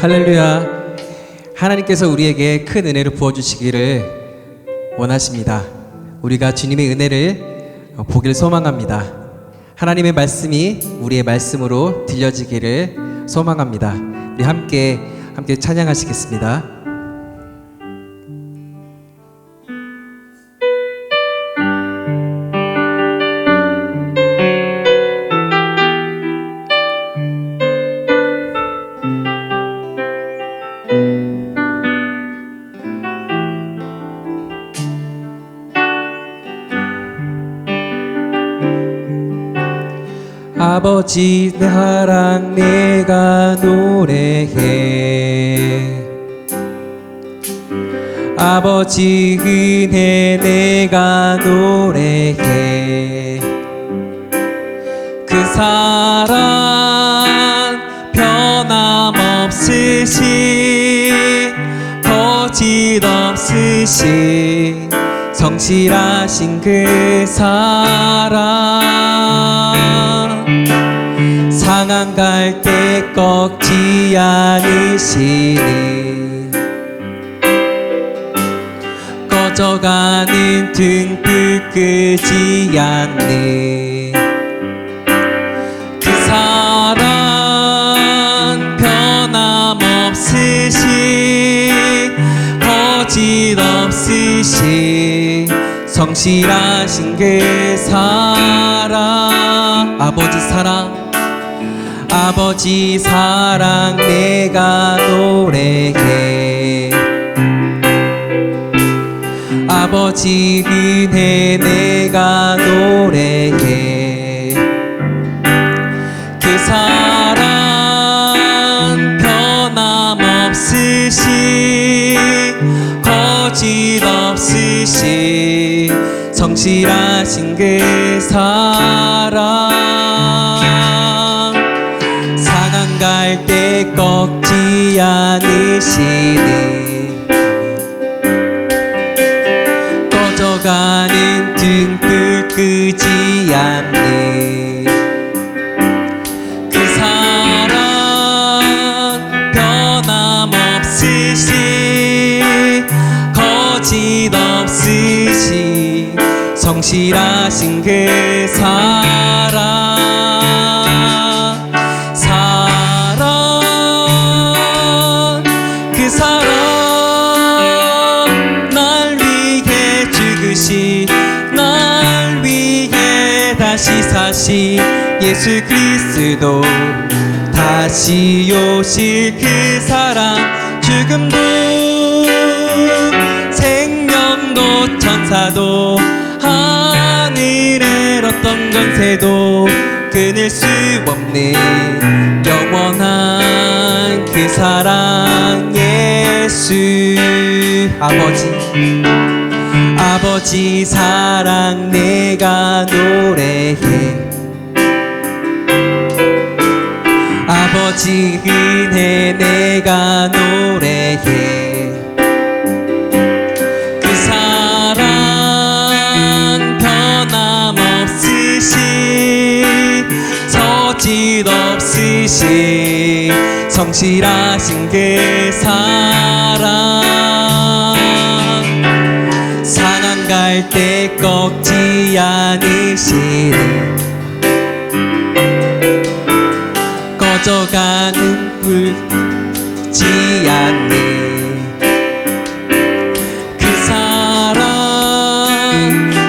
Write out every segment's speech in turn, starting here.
할렐루야. 하나님께서 우리에게 큰 은혜를 부어주시기를 원하십니다. 우리가 주님의 은혜를 보길 소망합니다. 하나님의 말씀이 우리의 말씀으로 들려지기를 소망합니다. 우리 함께 찬양하시겠습니다. 아버지 사랑 내가 노래해, 아버지 은혜 내가 노래해. 그 사랑 변함없으신 거짓 없으신 성실하신 그 사랑, 상한 갈 때 꺾지 않으시니 꺼져가는 등불 끄지 않네. 그 사랑 변함없으신 거짓 없으신 성실하신 그 사랑, 아버지 사랑 내가 노래해, 아버지 은혜 내가 노래해. 그 사랑 변함없으신 거짓 없으신 성실하신 그 사랑, 상한 갈 때 꺾지 않으시니 꺼져가는 등불 끄지 않네. 그 사랑 변함없으신 거짓 없으신 성실하신 그 사랑, 그 사랑 날 위해 죽으시, 날 위해 다시 사시 예수 그리스도, 다시 오실 그 사랑. 죽음도 생명도 천사도 하늘의 어떤 권세도 끊을 수 없는 영원한 그 사랑 예수. 아버지 사랑 내가 노래해, 아버지 은혜 내가 노래해. 그 사랑 변함없으신 거짓 없으신 성실하신 그 사랑, 상한 갈 때 꺾지 않으시니 꺼져가는 불 지 않네. 그 사랑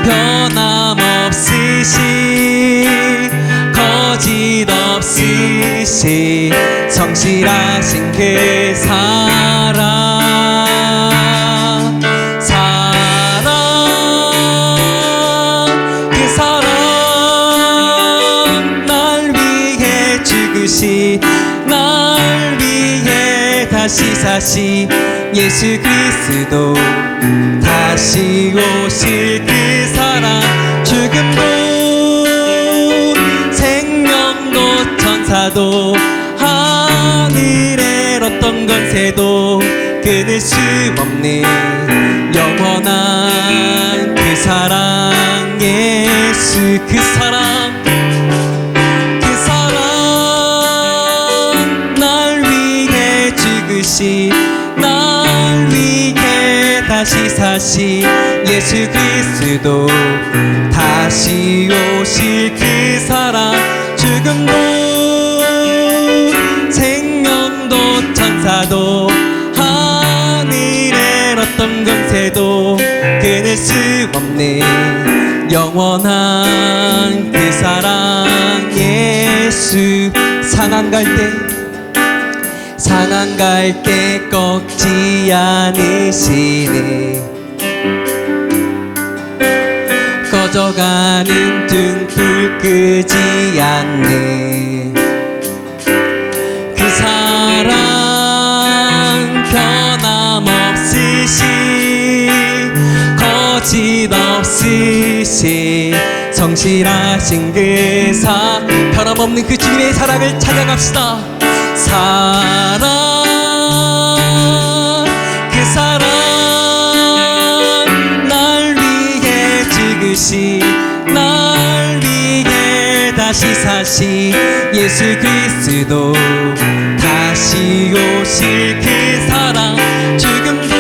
변함없으신 거짓 없으신 성실하신 그 사랑, 그 사랑 날 위해 죽으시, 날 위해 다시 사시 예수 그리스도, 다시 오실 그 사랑. 죽음도 생명도 천사도 하늘의 어떤 권세도 끊을 수 없는 영원한 그 사랑 예수. 그 사랑 날 위해 죽으신 죽으시 날 위해 다시 사시 예수 그리스도 다시 오실 그 사랑 죽음도 생명도 천사도 하늘의 어떤 권세도 끊을 수 없네 영원한 그 사랑 예수 상한 갈 때 꺾지 않으시네 꺼져가는 등불 끄지 않네 그 사랑 변함없으시 거짓없으시 성실하신 그 변함없는 그 주님의 사랑을 찬양합시다 사랑 그 사랑 날 위해 죽으시 날 위해 다시 사시 예수 그리스도 다시 오실 그 사랑 죽음도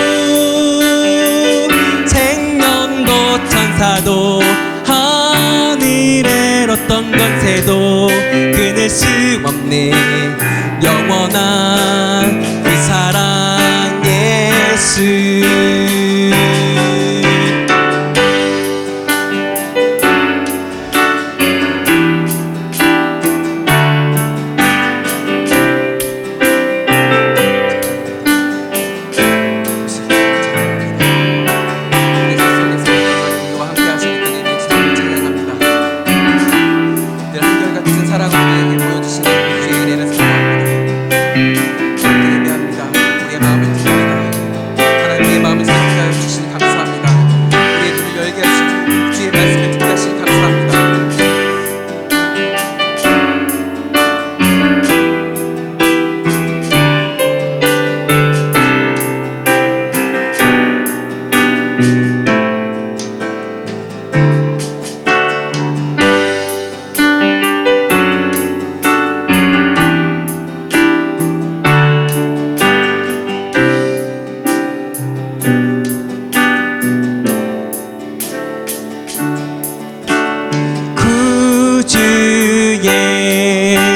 생명도 천사도 하늘의 어떤 권세도 끊을 수 없네 영원한 그 사랑 예수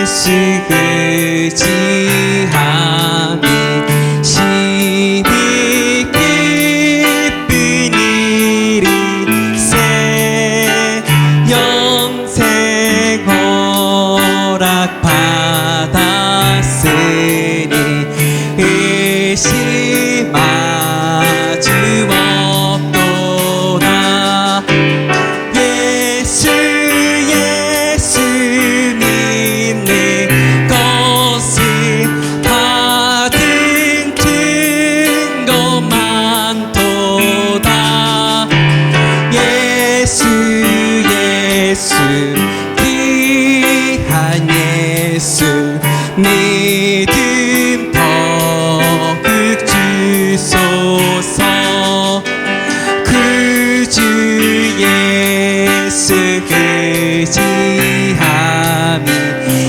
예수 의지함이 심히 기쁜 일이세 영생 허락 받았으니 의심하지 없도다 예수 믿는 것을 받은 증거 많도다 예수 귀한 예수 믿음 더욱 주소서 그 주 예수 의지함이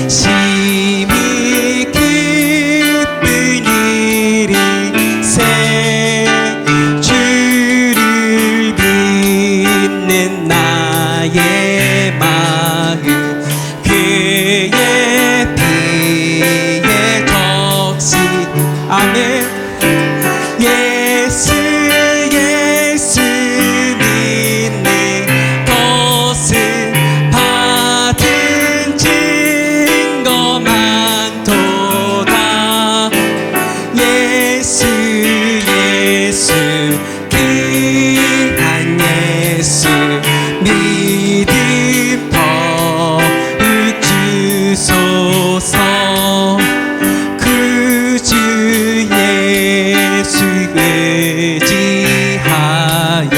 심히 기쁜 일이세 주를 믿는 나의 마음 그의 피에 덕시 아멘 예수 믿는 것을 받은 증거 많도다 예수 귀한 예수 믿음 더욱 주소서 그 주 예수 의지하여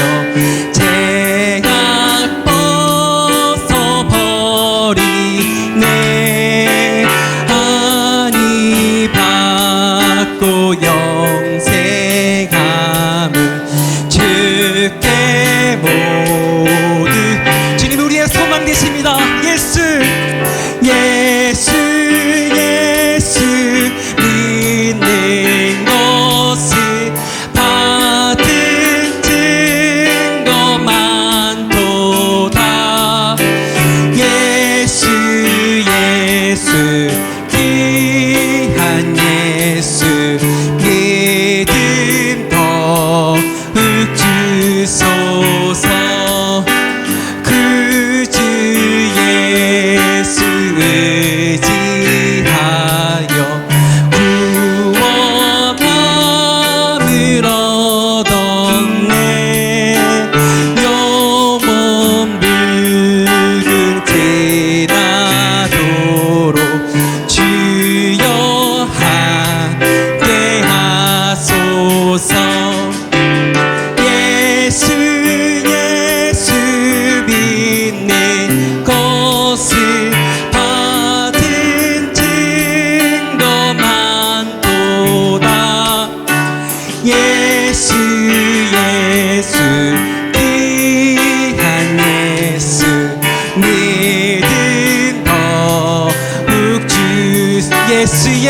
죄악 벗어버리네 아니 받고 영생함을 주께 모두 주님 우리의 소망 되십니다 예수 믿는 것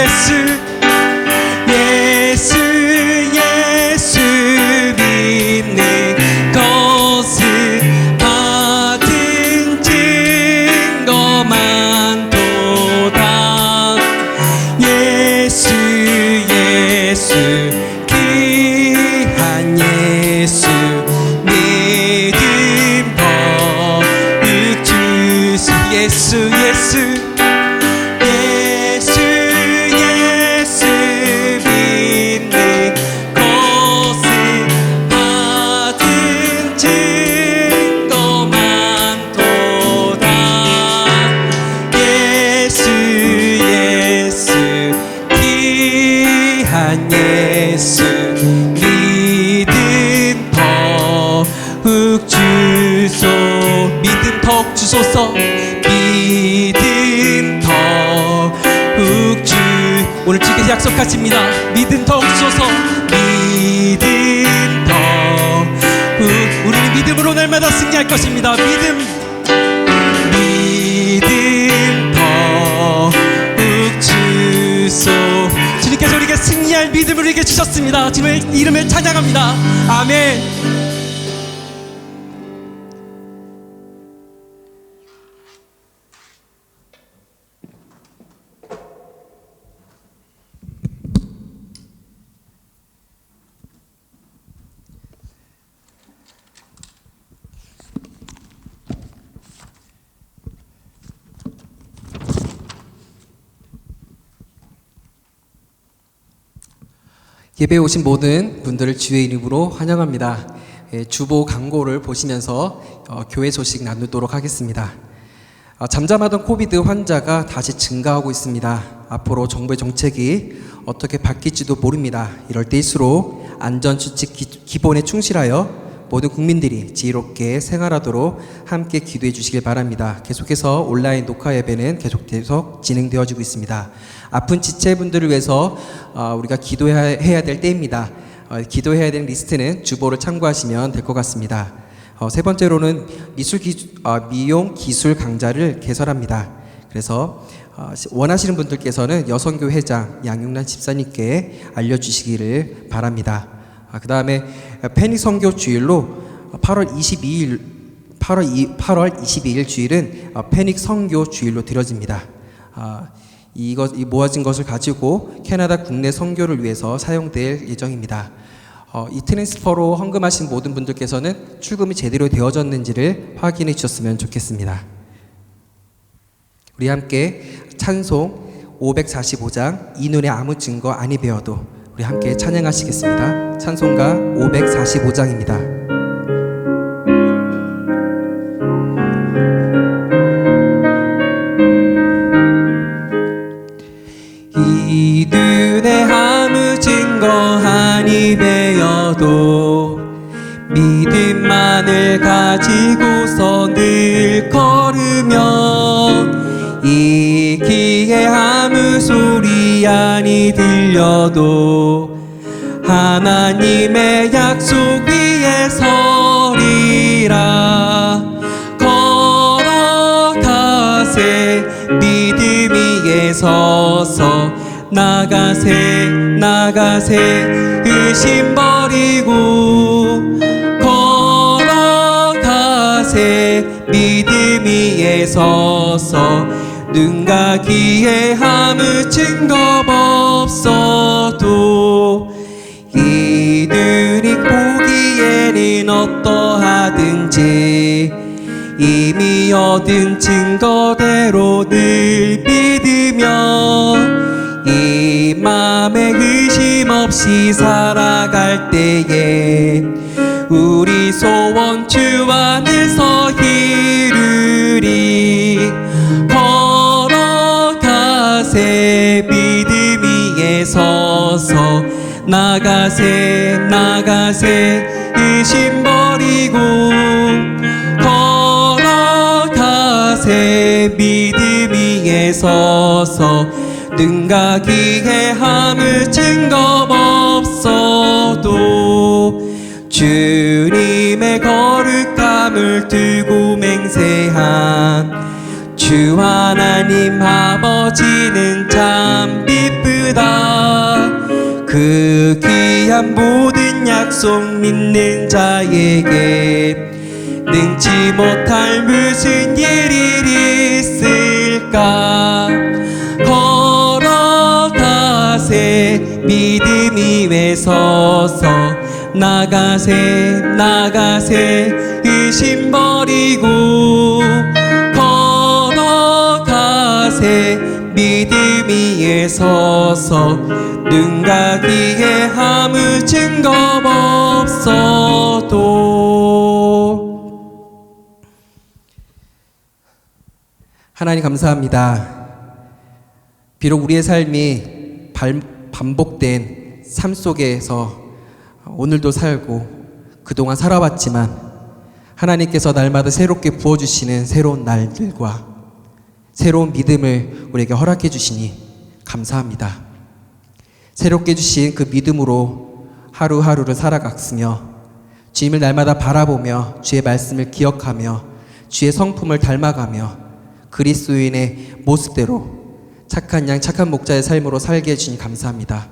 예수 예수 예수 믿는 것을 받은 증거만 도다 예수 예수 귀한 예수 믿음 거룩 주소 예수 예수 예수 믿음 더욱 주소 믿음 더욱 주소서 믿음 더욱 주 오늘 주께서 약속하십니다. 믿음 더욱 주소서 믿음 더욱 우리는 믿음으로 날마다 승리할 것입니다. 믿음 더욱 주소 주님께서 우리에게 승리할 믿음을 우리에게 주셨습니다. 주님의 이름을 찬양합니다. 아멘. 예배에 오신 모든 분들을 주의 이름으로 환영합니다. 주보 광고를 보시면서 교회 소식 나누도록 하겠습니다. 잠잠하던 코비드 환자가 다시 증가하고 있습니다. 앞으로 정부의 정책이 어떻게 바뀔지도 모릅니다. 이럴 때일수록 안전수칙 기본에 충실하여 모든 국민들이 지혜롭게 생활하도록 함께 기도해 주시길 바랍니다. 계속해서 온라인 녹화 예배는 계속해서 진행되어지고 있습니다. 아픈 지체분들을 위해서 우리가 기도해야 될 때입니다. 기도해야 되는 리스트는 주보를 참고하시면 될 것 같습니다. 세 번째로는 미용 기술 강좌를 개설합니다. 그래서 원하시는 분들께서는 여성교 회장 양용란 집사님께 알려주시기를 바랍니다. 그 다음에 패닉 선교 주일로 8월 22일 주일은 패닉 선교 주일로 드려집니다. 이 모아진 것을 가지고 캐나다 국내 선교를 위해서 사용될 예정입니다. 이 트랜스퍼로 헌금하신 모든 분들께서는 출금이 제대로 되어졌는지를 확인해 주셨으면 좋겠습니다. 우리 함께 찬송 545장 이 눈에 아무 증거 아니 배워도 우리 함께 찬양하시겠습니다. 찬송가 545장입니다. 이 눈에 아무 증거 아니 배워도 믿음만을 가지고서 늘 걸으며 이 귀에 아무 소리 아니 들려도 하나님의 약속 위에 서리라. 걸어가세 믿음 위에 서서 나가세 의심 버리고 걸어가세 믿음 위에 서서 눈과 귀에 아무 증거 없어도 이 눈이 보기에는 어떠하든지 이미 얻은 증거대로 늘 믿으며 이 맘에 의심 없이 살아갈 때에 우리 소원 주 안에서 이루리. 걸어가세 믿음 위에 서서 나가세 의심 버리고 걸어가세 믿음 위에 서서 눈과 귀에 아무 증거 없어도 주님의 거룩함을 두고 맹세한 주 하나님 아버지는 참 기쁘 그 귀한 모든 약속 믿는 자에게 능치 못할 무슨 일이 있을까. 걸어가세 믿음 위에 서서 나가세 나가세 의심 버리고 걸어가세 믿음 위에 서서 눈과 귀에 아무 증거 없어도. 하나님 감사합니다. 비록 우리의 삶이 반복된 삶 속에서 오늘도 살고 그동안 살아왔지만 하나님께서 날마다 새롭게 부어주시는 새로운 날들과 새로운 믿음을 우리에게 허락해 주시니 감사합니다. 새롭게 주신 그 믿음으로 하루하루를 살아갔으며 주님을 날마다 바라보며 주의 말씀을 기억하며 주의 성품을 닮아가며 그리스도인의 모습대로 착한 양 착한 목자의 삶으로 살게 해주니 감사합니다.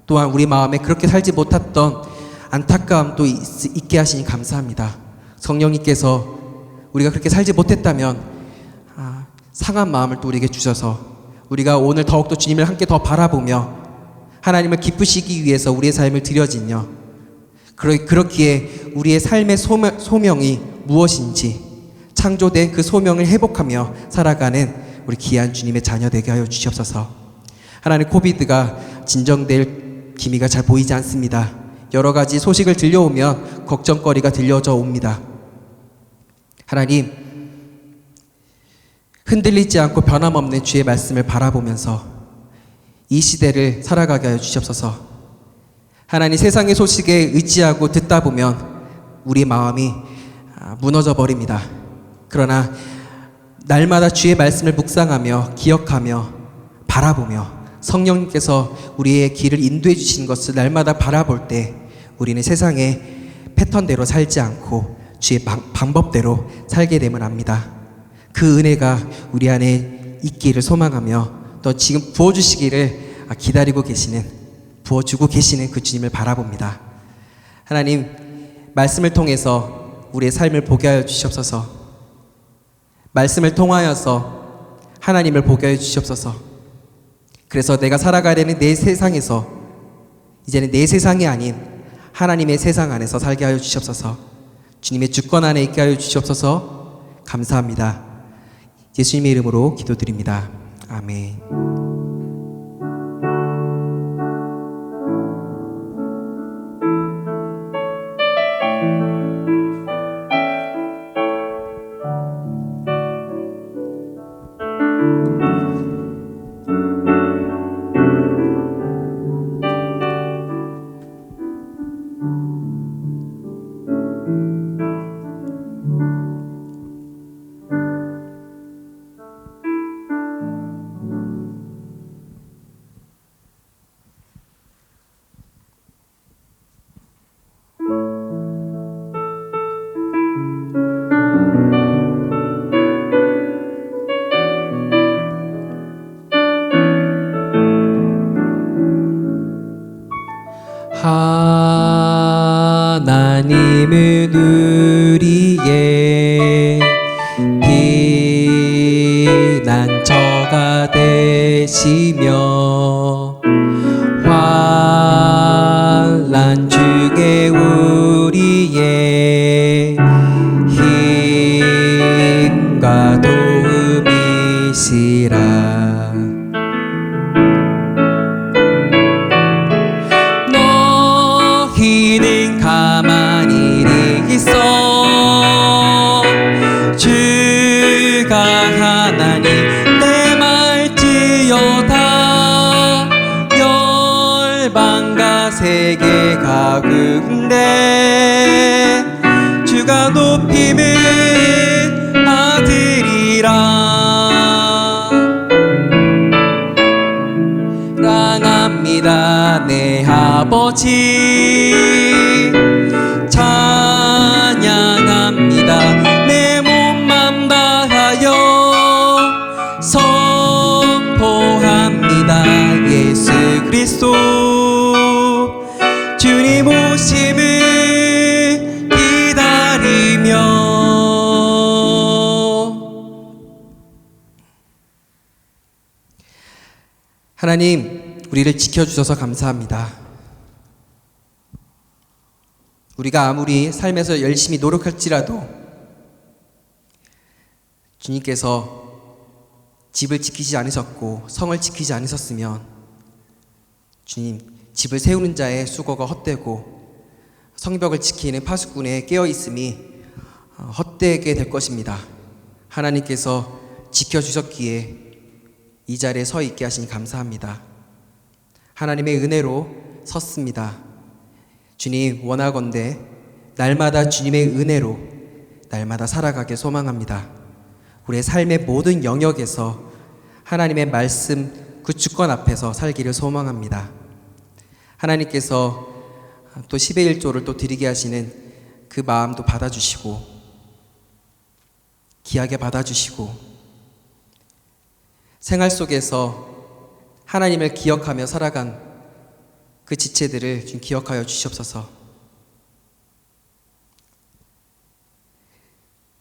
또한 우리 마음에 그렇게 살지 못했던 안타까움도 있게 하시니 감사합니다. 성령님께서 우리가 그렇게 살지 못했다면 상한 마음을 또 우리에게 주셔서 우리가 오늘 더욱더 주님을 함께 더 바라보며 하나님을 기쁘시기 위해서 우리의 삶을 드려지며 그렇기에 우리의 삶의 소명이 무엇인지 창조된 그 소명을 회복하며 살아가는 우리 귀한 주님의 자녀 되게 하여 주시옵소서. 하나님, 코비드가 진정될 기미가 잘 보이지 않습니다. 여러 가지 소식을 들려오면 걱정거리가 들려져 옵니다. 하나님, 흔들리지 않고 변함없는 주의 말씀을 바라보면서 이 시대를 살아가게 하여 주시옵소서. 하나님, 세상의 소식에 의지하고 듣다 보면 우리 마음이 무너져 버립니다. 그러나 날마다 주의 말씀을 묵상하며 기억하며 바라보며 성령님께서 우리의 길을 인도해 주시는 것을 날마다 바라볼 때 우리는 세상의 패턴대로 살지 않고 주의 방법대로 살게 됨을 압니다. 그 은혜가 우리 안에 있기를 소망하며 또 지금 부어주시기를 기다리고 계시는, 부어주고 계시는 그 주님을 바라봅니다. 하나님, 말씀을 통해서 우리의 삶을 보게 하여 주시옵소서. 말씀을 통하여서 하나님을 보게 하여 주시옵소서. 그래서 내가 살아가려는 내 세상에서 이제는 내 세상이 아닌 하나님의 세상 안에서 살게 하여 주시옵소서. 주님의 주권 안에 있게 하여 주시옵소서. 감사합니다. 예수님의 이름으로 기도드립니다. 아멘. 하나님은 우리의 피난처가 되시며 환난 중에 우리의 힘과 도움이시라. 너희는 가만히 있어 주가 하나님 내 말지어다. 열방과 세계 가운데 주가 높임을 받으리라. 사랑합니다 내 아버지, 찬양합니다 내 몸만 다하여 선포합니다 예수 그리스도 주님 오심을 기다리며 하나님, 우리를 지켜주셔서 감사합니다. 우리가 아무리 삶에서 열심히 노력할지라도 주님께서 집을 지키지 않으셨고 성을 지키지 않으셨으면 주님, 집을 세우는 자의 수고가 헛되고 성벽을 지키는 파수꾼의 깨어있음이 헛되게 될 것입니다. 하나님께서 지켜주셨기에 이 자리에 서 있게 하시니 감사합니다. 하나님의 은혜로 섰습니다. 주님, 원하건대 날마다 주님의 은혜로 날마다 살아가길 소망합니다. 우리의 삶의 모든 영역에서 하나님의 말씀 그 주권 앞에서 살기를 소망합니다. 하나님께서 또 10의 1조를 또 드리게 하시는 그 마음도 받아주시고 귀하게 받아주시고 생활 속에서 하나님을 기억하며 살아간 그 지체들을 좀 기억하여 주시옵소서.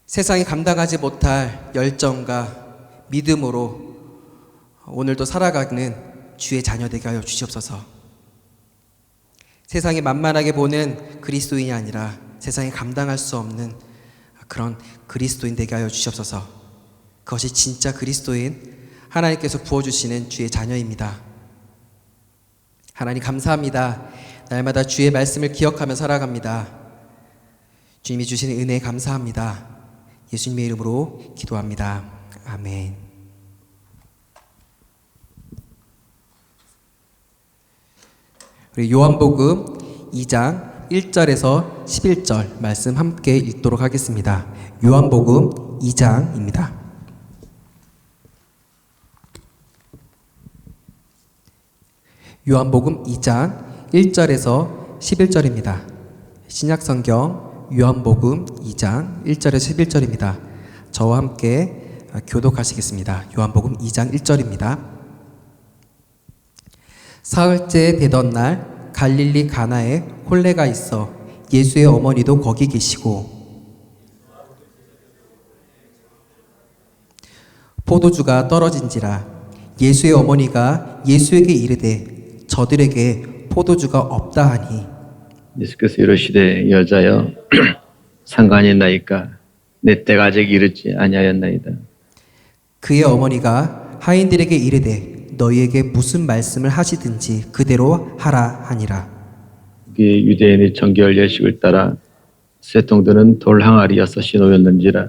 세상이 감당하지 못할 열정과 믿음으로 오늘도 살아가는 주의 자녀 되게 하여 주시옵소서. 세상이 만만하게 보는 그리스도인이 아니라 세상이 감당할 수 없는 그런 그리스도인 되게 하여 주시옵소서. 그것이 진짜 그리스도인 하나님께서 부어주시는 주의 자녀입니다. 하나님 감사합니다. 날마다 주의 말씀을 기억하며 살아갑니다. 주님이 주시는 은혜에 감사합니다. 예수님의 이름으로 기도합니다. 아멘. 우리 요한복음 2장 1절에서 11절 말씀 함께 읽도록 하겠습니다. 요한복음 2장입니다. 요한복음 2장 1절에서 11절입니다. 신약성경 요한복음 2장 1절에서 11절입니다. 저와 함께 교독하시겠습니다. 요한복음 2장 1절입니다. 사흘째 되던 날 갈릴리 가나에 혼례가 있어 예수의 어머니도 거기 계시고 포도주가 떨어진지라 예수의 어머니가 예수에게 이르되 저들에게 포도주가 없다 하니 예수께서 이르시되 여자여 상관이 있나이까 내 때가 아직 이르지 아니하였나이다. 그의 어머니가 하인들에게 이르되 너희에게 무슨 말씀을 하시든지 그대로 하라 하니라. 그의 유대인의 정결 예식을 따라 쇠통들은 돌 항아리 6이 놓였는지라.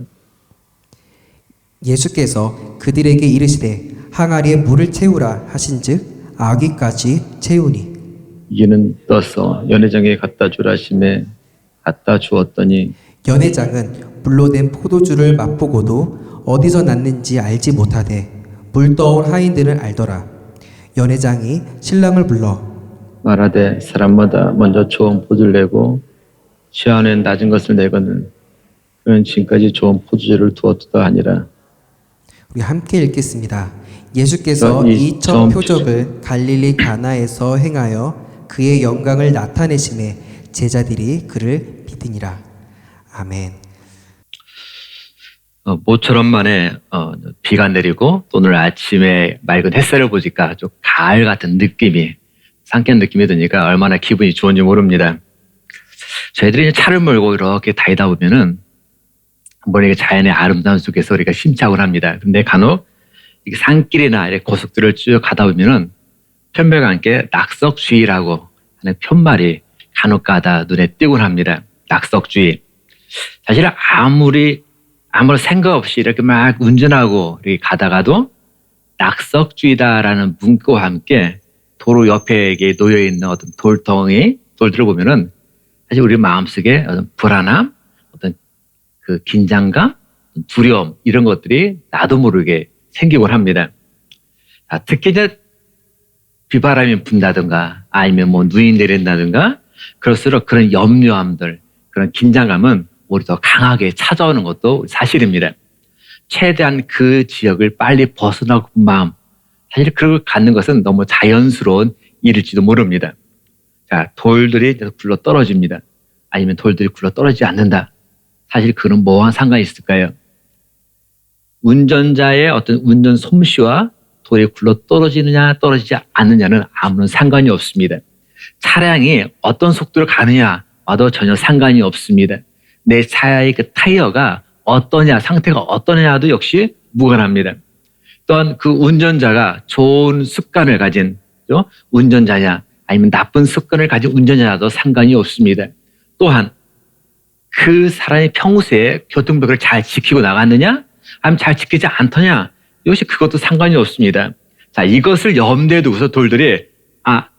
예수께서 그들에게 이르시되 항아리에 물을 채우라 하신즉 아귀까지 채우니 이는 떠서 연회장에 갖다 주라 하심에 갖다 주었더니 연회장은 물로 된 포도주를 맛보고도 어디서 났는지 알지 못하되 물 떠온 하인들은 알더라. 연회장이 신랑을 불러 말하되 사람마다 먼저 좋은 포도를 내고 취하는 낮은 것을 내거늘 그는 지금까지 좋은 포도주를 두었다 하니라. 우리 함께 읽겠습니다. 예수께서 이 첫 표적을 갈릴리 가나에서 행하여 그의 영광을 나타내심에 제자들이 그를 믿으니라. 아멘. 모처럼 만에 비가 내리고 또 오늘 아침에 맑은 햇살을 보니까 좀 가을 같은 느낌이 상쾌한 느낌이 드니까 얼마나 기분이 좋은지 모릅니다. 저희들이 차를 몰고 이렇게 다니다 보면은 한번 이게 자연의 아름다움 속에서 우리가 심착을 합니다. 근데 간혹 이게 산길이나 이렇게 고속도로를 쭉 가다 보면은 편별과 함께 낙석주의라고 하는 편말이 간혹가다 눈에 띄곤 합니다. 낙석주의. 사실 아무런 생각 없이 이렇게 막 운전하고 이렇게 가다가도 낙석주의다라는 문구와 함께 도로 옆에 놓여있는 어떤 돌들을 보면은 사실 우리 마음속에 어떤 불안함, 어떤 그 긴장감, 두려움 이런 것들이 나도 모르게 생기곤 합니다. 특히 이제 비바람이 분다든가 아니면 뭐 눈이 내린다든가 그럴수록 그런 염려함들, 그런 긴장감은 우리 더 강하게 찾아오는 것도 사실입니다. 최대한 그 지역을 빨리 벗어나고 싶은 마음, 사실 그걸 갖는 것은 너무 자연스러운 일일지도 모릅니다. 자, 돌들이 굴러 떨어집니다. 아니면 돌들이 굴러 떨어지지 않는다. 사실 그는 뭐와 상관이 있을까요? 운전자의 어떤 운전 솜씨와 돌이 굴러 떨어지느냐 떨어지지 않느냐는 아무런 상관이 없습니다. 차량이 어떤 속도로 가느냐와도 전혀 상관이 없습니다. 내 차의 그 타이어가 어떠냐, 상태가 어떠냐도 역시 무관합니다. 또한 그 운전자가 좋은 습관을 가진 운전자냐 아니면 나쁜 습관을 가진 운전자도 상관이 없습니다. 또한 그 사람이 평소에 교통법을 잘 지키고 나갔느냐 아니면 잘 지키지 않더냐 이것이 그것도 상관이 없습니다. 자, 이것을 염두에 두고서 돌들이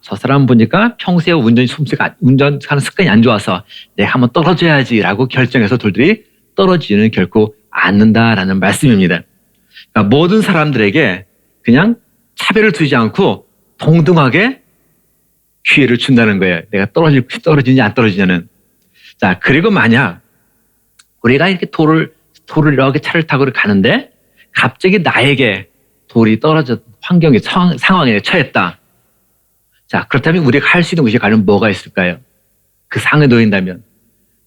저 사람 보니까 평소에 운전하는 습관이 안 좋아서 내가 한번 떨어져야지라고 결정해서 돌들이 떨어지는 결코 않는다라는 말씀입니다. 그러니까 모든 사람들에게 그냥 차별을 두지 않고 동등하게 기회를 준다는 거예요. 내가 떨어지느냐 안 떨어지냐는. 자, 그리고 만약 우리가 이렇게 돌을 이렇게 차를 타고 가는데 갑자기 나에게 돌이 떨어져 상황에 처했다. 자, 그렇다면 우리가 할 수 있는 것이 과연 뭐가 있을까요? 그 상황에 놓인다면.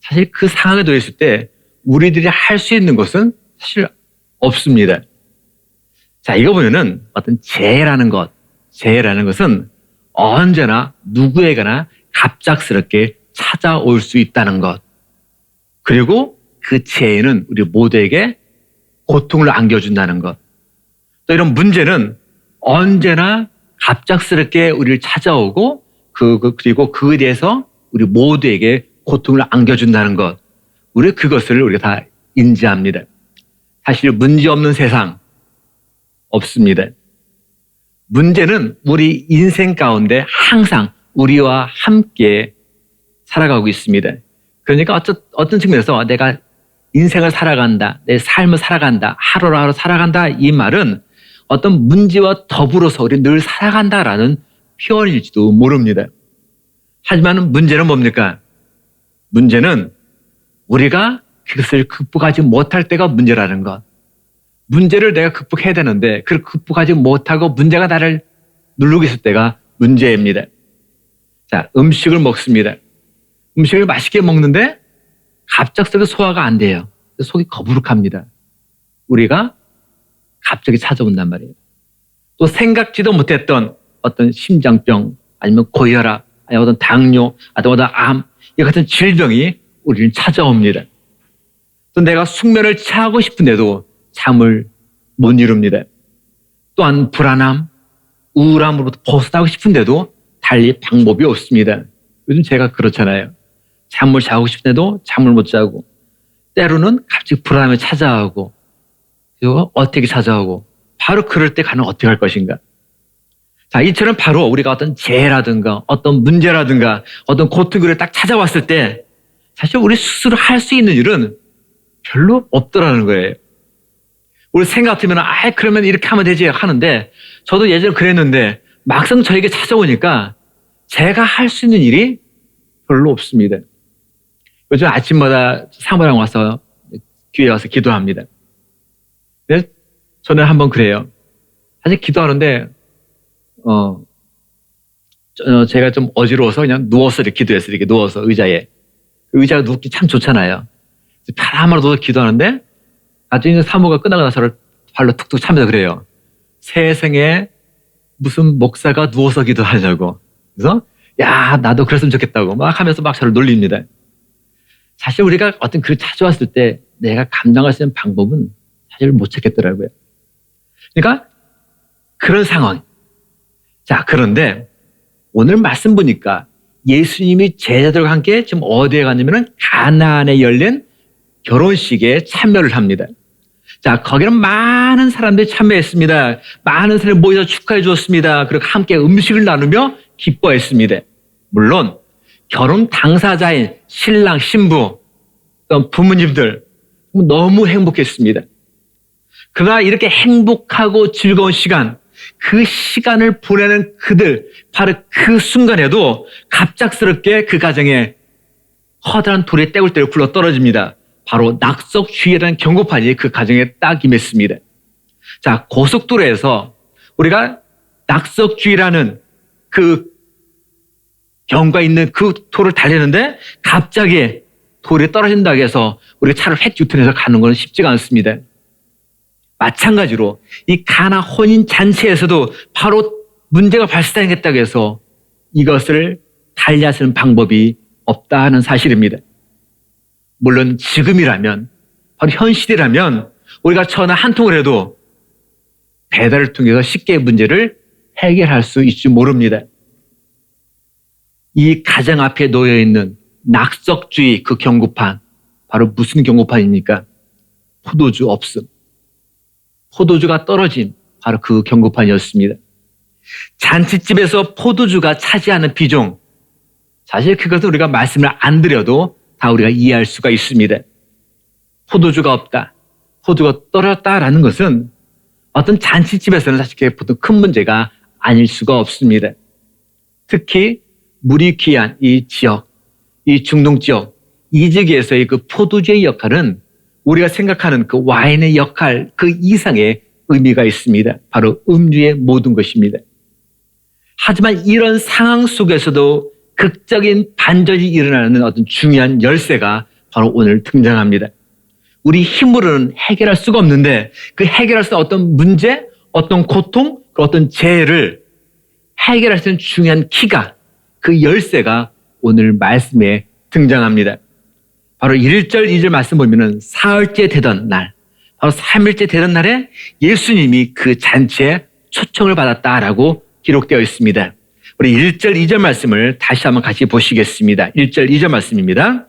사실 그 상황에 놓였을 때 우리들이 할 수 있는 것은 사실 없습니다. 자, 이거 보면은 어떤 재해라는 것은 언제나 누구에게나 갑작스럽게 찾아올 수 있다는 것. 그리고 그 재해는 우리 모두에게 고통을 안겨준다는 것. 또 이런 문제는 언제나 갑작스럽게 우리를 찾아오고 그리고 그에 대해서 우리 모두에게 고통을 안겨준다는 것. 그것을 우리가 다 인지합니다. 사실 문제 없는 세상 없습니다. 문제는 우리 인생 가운데 항상 우리와 함께 살아가고 있습니다. 그러니까 어떤 측면에서 내가 인생을 살아간다, 내 삶을 살아간다, 하루하루 살아간다 이 말은 어떤 문제와 더불어서 우리 늘 살아간다라는 표현일지도 모릅니다. 하지만 문제는 뭡니까? 문제는 우리가 그것을 극복하지 못할 때가 문제라는 것. 문제를 내가 극복해야 되는데 그걸 극복하지 못하고 문제가 나를 누르고 있을 때가 문제입니다. 자, 음식을 먹습니다. 음식을 맛있게 먹는데 갑작스럽게 소화가 안 돼요. 속이 거부룩합니다. 우리가 갑자기 찾아온단 말이에요. 또 생각지도 못했던 어떤 심장병 아니면 고혈압 아니면 어떤 당뇨 아니면 어떤 암 이 같은 질병이 우리를 찾아옵니다. 또 내가 숙면을 취하고 싶은데도 잠을 못 이룹니다. 또한 불안함, 우울함으로부터 벗어나고 싶은데도 달리 방법이 없습니다. 요즘 제가 그렇잖아요. 잠을 자고 싶은데도 잠을 못 자고 때로는 갑자기 불안함이 찾아오고 그리고 어떻게 찾아오고 바로 그럴 때 가는 어떻게 할 것인가. 자, 이처럼 바로 우리가 어떤 재해라든가 어떤 문제라든가 어떤 고통을 딱 찾아왔을 때 사실 우리 스스로 할 수 있는 일은 별로 없더라는 거예요. 우리 생각 같으면 그러면 이렇게 하면 되지 하는데 저도 예전에 그랬는데 막상 저에게 찾아오니까 제가 할 수 있는 일이 별로 없습니다. 요즘 아침마다 사모랑 와서 교회에 와서 기도합니다. 근데 저는 한번 그래요. 사실 기도하는데 제가 좀 어지러워서 그냥 누워서 이렇게 기도했어요. 이렇게 누워서 의자에. 의자가 눕기 참 좋잖아요. 편안하게 누워서 기도하는데 나중에 사모가 끝나고 나서 발로 툭툭 차면서 그래요. 세상에 무슨 목사가 누워서 기도하냐고. 그래서 야, 나도 그랬으면 좋겠다고 막 하면서 막 저를 놀립니다. 사실 우리가 어떤 글을 찾아왔을 때 내가 감당할 수 있는 방법은 사실 못 찾겠더라고요. 그러니까 그런 상황. 자, 그런데 오늘 말씀 보니까 예수님이 제자들과 함께 지금 어디에 갔냐면은 가나안에 열린 결혼식에 참여를 합니다. 자, 거기는 많은 사람들이 참여했습니다. 많은 사람이 모여서 축하해 주었습니다. 그리고 함께 음식을 나누며 기뻐했습니다. 물론 결혼 당사자인 신랑, 신부, 또 부모님들 너무 행복했습니다. 그러나 이렇게 행복하고 즐거운 시간, 그 시간을 보내는 그들, 바로 그 순간에도 갑작스럽게 그 가정에 커다란 돌이 떼굴떼굴 굴러 떨어집니다. 바로 낙석주의라는 경고판이 그 가정에 딱 임했습니다. 자, 고속도로에서 우리가 낙석주의라는 그 경과 있는 그 돌을 달리는데 갑자기 돌이 떨어진다고 해서 우리가 차를 획 유턴해서 가는 건 쉽지가 않습니다. 마찬가지로 이 가나 혼인 잔치에서도 바로 문제가 발생했다고 해서 이것을 달리하시는 방법이 없다는 사실입니다. 물론 지금이라면, 바로 현실이라면 우리가 전화 한 통을 해도 배달을 통해서 쉽게 문제를 해결할 수 있을지 모릅니다. 이 가정 앞에 놓여 있는 낙석주의 그 경고판, 바로 무슨 경고판입니까? 포도주 없음. 포도주가 떨어짐, 바로 그 경고판이었습니다. 잔치집에서 포도주가 차지하는 비중, 사실 그것은 우리가 말씀을 안 드려도 다 우리가 이해할 수가 있습니다. 포도주가 없다, 포도주가 떨어졌다라는 것은 어떤 잔치집에서는 사실 보통 큰 문제가 아닐 수가 없습니다. 특히 물이 귀한 이 지역, 이 중동 지역, 이 지역에서의 그 포도주의 역할은 우리가 생각하는 그 와인의 역할 그 이상의 의미가 있습니다. 바로 음주의 모든 것입니다. 하지만 이런 상황 속에서도 극적인 반전이 일어나는 어떤 중요한 열쇠가 바로 오늘 등장합니다. 우리 힘으로는 해결할 수가 없는데 그 해결할 수 있는 어떤 문제, 어떤 고통, 어떤 재해를 해결할 수 있는 중요한 키가, 그 열쇠가 오늘 말씀에 등장합니다. 바로 1절, 2절 말씀 보면은 사흘째 되던 날, 바로 3일째 되던 날에 예수님이 그 잔치에 초청을 받았다라고 기록되어 있습니다. 우리 1절, 2절 말씀을 다시 한번 같이 보시겠습니다. 1절, 2절 말씀입니다.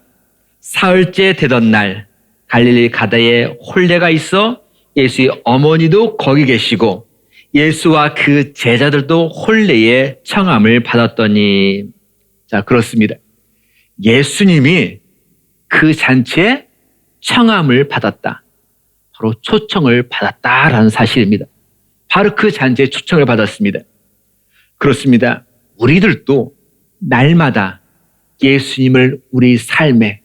사흘째 되던 날 갈릴리 가다에 홀례가 있어 예수의 어머니도 거기 계시고 예수와 그 제자들도 홀례의 청함을 받았더니, 자, 그렇습니다. 예수님이 그 잔치에 청함을 받았다. 바로 초청을 받았다라는 사실입니다. 바로 그 잔치에 초청을 받았습니다. 그렇습니다. 우리들도 날마다 예수님을 우리 삶에,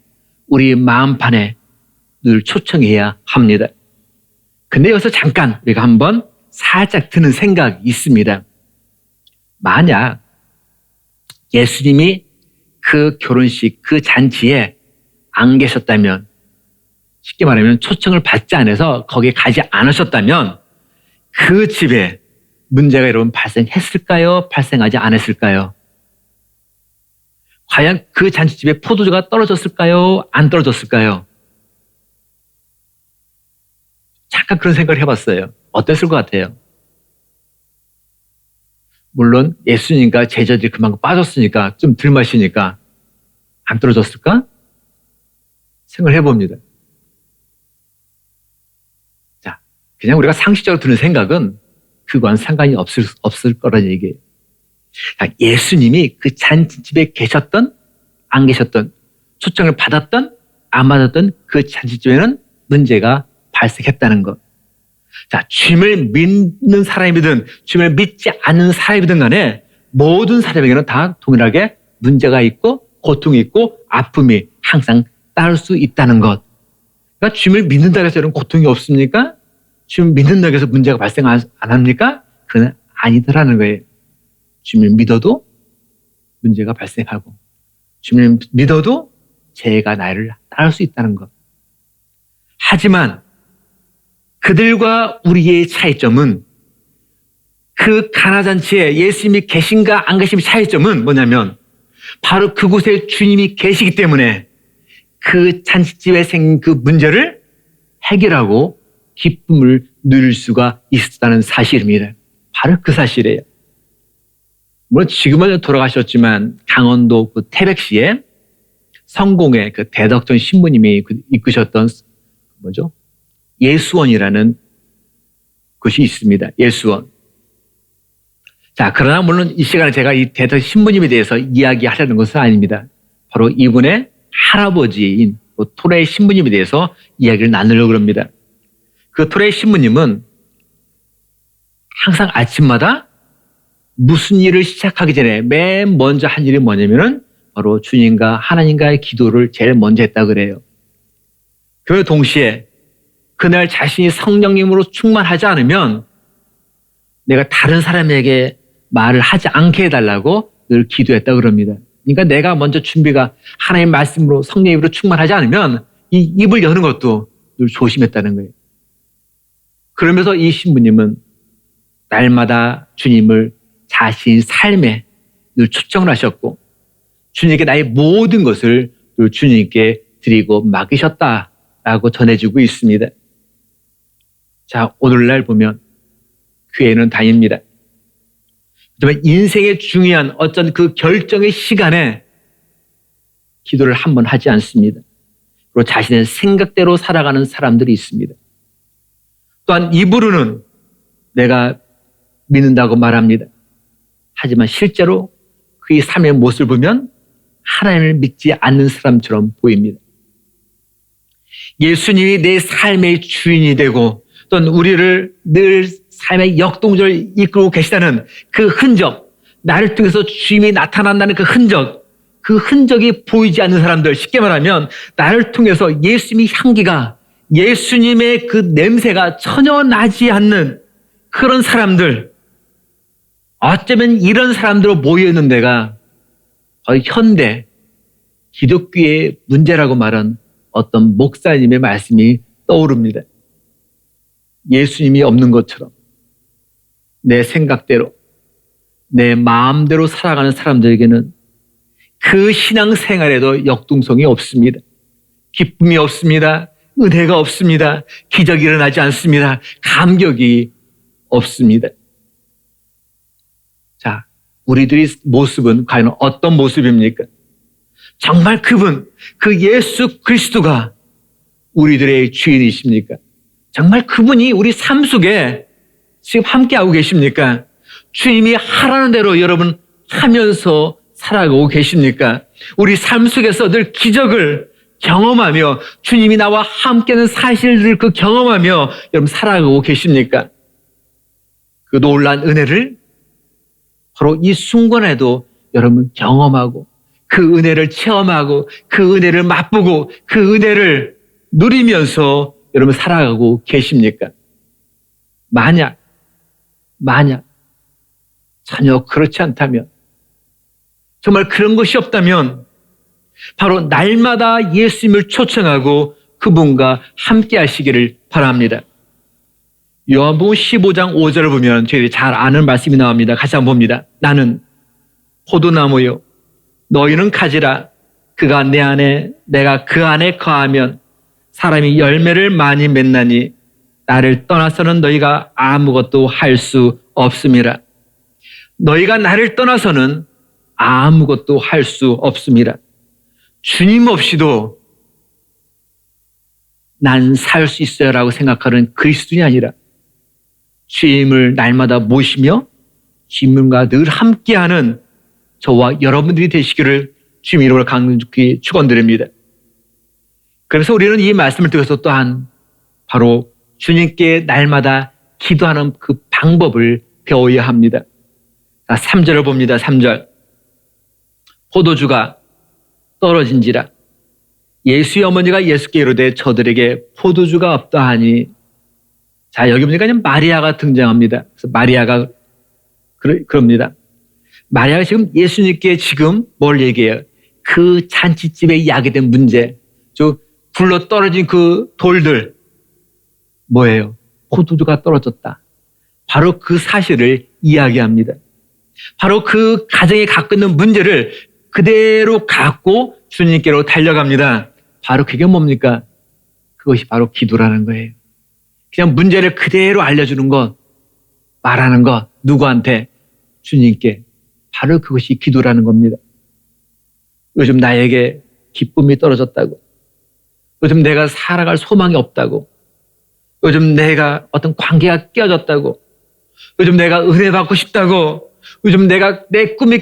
우리 마음판에 늘 초청해야 합니다. 근데 여기서 잠깐 우리가 한번 살짝 드는 생각이 있습니다. 만약 예수님이 그 결혼식, 그 잔치에 안 계셨다면, 쉽게 말하면 초청을 받지 않아서 거기에 가지 않으셨다면 그 집에 문제가 여러분 발생했을까요? 발생하지 않았을까요? 과연 그 잔치집에 포도주가 떨어졌을까요? 안 떨어졌을까요? 잠깐 그런 생각을 해봤어요. 어땠을 것 같아요? 물론 예수님과 제자들이 그만큼 빠졌으니까 좀 덜 마시니까 안 떨어졌을까? 생각을 해봅니다. 자, 그냥 우리가 상식적으로 드는 생각은 그거와는 상관이 없을 거라는 얘기예요. 자, 예수님이 그 잔치집에 계셨던, 안 계셨던, 초청을 받았던, 안 받았던 그 잔치집에는 문제가 발생했다는 것. 자, 주님을 믿는 사람이든 주님을 믿지 않는 사람이든 간에 모든 사람에게는 다 동일하게 문제가 있고 고통이 있고 아픔이 항상 따를 수 있다는 것. 그러니까 주님을 믿는다고 해서 이런 고통이 없습니까? 주님을 믿는다고 해서 문제가 발생 안 합니까? 그건 아니더라는 거예요. 주님을 믿어도 문제가 발생하고 주님을 믿어도 죄가 나를 따를 수 있다는 것. 하지만 그들과 우리의 차이점은, 그 가나잔치에 예수님이 계신가 안 계신가 차이점은 뭐냐면 바로 그곳에 주님이 계시기 때문에 그 잔치집에 생긴 그 문제를 해결하고 기쁨을 누릴 수가 있었다는 사실입니다. 바로 그 사실이에요. 물론 지금은 돌아가셨지만 강원도 그 태백시에 성공의 그 대덕전 신부님이 이끄셨던 뭐죠? 예수원이라는 곳이 있습니다. 예수원. 자, 그러나 물론 이 시간에 제가 이 대덕 신부님에 대해서 이야기하려는 것은 아닙니다. 바로 이분의 할아버지인 토레 신부님에 대해서 이야기를 나누려고 합니다. 그 토레 신부님은 항상 아침마다 무슨 일을 시작하기 전에 맨 먼저 한 일이 뭐냐면은 바로 주님과 하나님과의 기도를 제일 먼저 했다 그래요. 그 동시에 그날 자신이 성령님으로 충만하지 않으면 내가 다른 사람에게 말을 하지 않게 해달라고 늘 기도했다 그럽니다. 그러니까 내가 먼저 준비가 하나님의 말씀으로 성령의 입으로 충만하지 않으면 이 입을 여는 것도 늘 조심했다는 거예요. 그러면서 이 신부님은 날마다 주님을 자신의 삶에 늘 초청을 하셨고 주님께 나의 모든 것을 늘 주님께 드리고 맡기셨다라고 전해지고 있습니다. 자, 오늘날 보면 교회는 다닙니다. 하지만 인생의 중요한 어떤 그 결정의 시간에 기도를 한번 하지 않습니다. 그리고 자신의 생각대로 살아가는 사람들이 있습니다. 또한 입으로는 내가 믿는다고 말합니다. 하지만 실제로 그의 삶의 모습을 보면 하나님을 믿지 않는 사람처럼 보입니다. 예수님이 내 삶의 주인이 되고 또는 우리를 늘 삶의 역동적을 이끌고 계시다는 그 흔적, 나를 통해서 주님이 나타난다는 그 흔적이 보이지 않는 사람들, 쉽게 말하면 나를 통해서 예수님의 향기가, 예수님의 그 냄새가 전혀 나지 않는 그런 사람들, 어쩌면 이런 사람들로 모여있는 데가 거의 현대 기독교의 문제라고 말한 어떤 목사님의 말씀이 떠오릅니다. 예수님이 없는 것처럼 내 생각대로, 내 마음대로 살아가는 사람들에게는 그 신앙생활에도 역동성이 없습니다. 기쁨이 없습니다. 은혜가 없습니다. 기적이 일어나지 않습니다. 감격이 없습니다. 자, 우리들의 모습은 과연 어떤 모습입니까? 정말 그 예수 그리스도가 우리들의 주인이십니까? 정말 그분이 우리 삶 속에 지금 함께하고 계십니까? 주님이 하라는 대로 여러분 하면서 살아가고 계십니까? 우리 삶 속에서 늘 기적을 경험하며 주님이 나와 함께하는 사실을 그 경험하며 여러분 살아가고 계십니까? 그 놀라운 은혜를 바로 이 순간에도 여러분 경험하고 그 은혜를 체험하고 그 은혜를 맛보고 그 은혜를 누리면서 여러분 살아가고 계십니까? 만약 전혀 그렇지 않다면, 정말 그런 것이 없다면 바로 날마다 예수님을 초청하고 그분과 함께 하시기를 바랍니다. 요한복음 15장 5절을 보면 저희들이 잘 아는 말씀이 나옵니다. 같이 한번 봅니다. 나는 포도나무요 너희는 가지라. 그가 내 안에 내가 그 안에 거하면 사람이 열매를 많이 맺나니 나를 떠나서는 너희가 아무것도 할 수 없음이라. 너희가 나를 떠나서는 아무것도 할 수 없음이라. 주님 없이도 난 살 수 있어요 라고 생각하는 그리스도인이 아니라 주님을 날마다 모시며 주님과 늘 함께하는 저와 여러분들이 되시기를 주님 이름으로 강력히 축원드립니다. 그래서 우리는 이 말씀을 통해서 또한 바로 주님께 날마다 기도하는 그 방법을 배워야 합니다. 3절을 봅니다. 3절. 포도주가 떨어진지라. 예수의 어머니가 예수께 이르되 저들에게 포도주가 없다 하니. 자, 여기 보니까 마리아가 등장합니다. 그래서 마리아가 그럽니다. 마리아가 지금 예수님께 지금 뭘 얘기해요? 그 잔치집에 야기된 문제, 저 굴러 떨어진 그 돌들, 뭐예요? 포도주가 떨어졌다. 바로 그 사실을 이야기합니다. 바로 그 가정에 갖고 있는 문제를 그대로 갖고 주님께로 달려갑니다. 바로 그게 뭡니까? 그것이 바로 기도라는 거예요. 그냥 문제를 그대로 알려주는 것, 말하는 것, 누구한테? 주님께. 바로 그것이 기도라는 겁니다. 요즘 나에게 기쁨이 떨어졌다고, 요즘 내가 살아갈 소망이 없다고, 요즘 내가 어떤 관계가 깨어졌다고, 요즘 내가 은혜 받고 싶다고, 요즘 내가 내 꿈이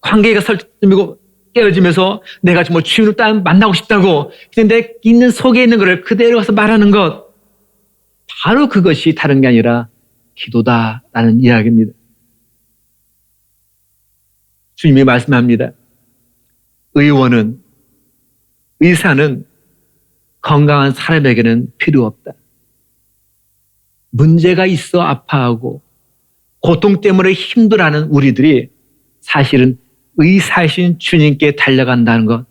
관계가 설정되고 깨어지면서 내가 정말 주님을 만나고 싶다고, 그냥 내 있는 속에 있는 것을 그대로 가서 말하는 것, 바로 그것이 다른 게 아니라 기도다라는 이야기입니다. 주님이 말씀합니다. 의사는 건강한 사람에게는 필요 없다. 문제가 있어 아파하고 고통 때문에 힘들어하는 우리들이 사실은 의사이신 주님께 달려간다는 것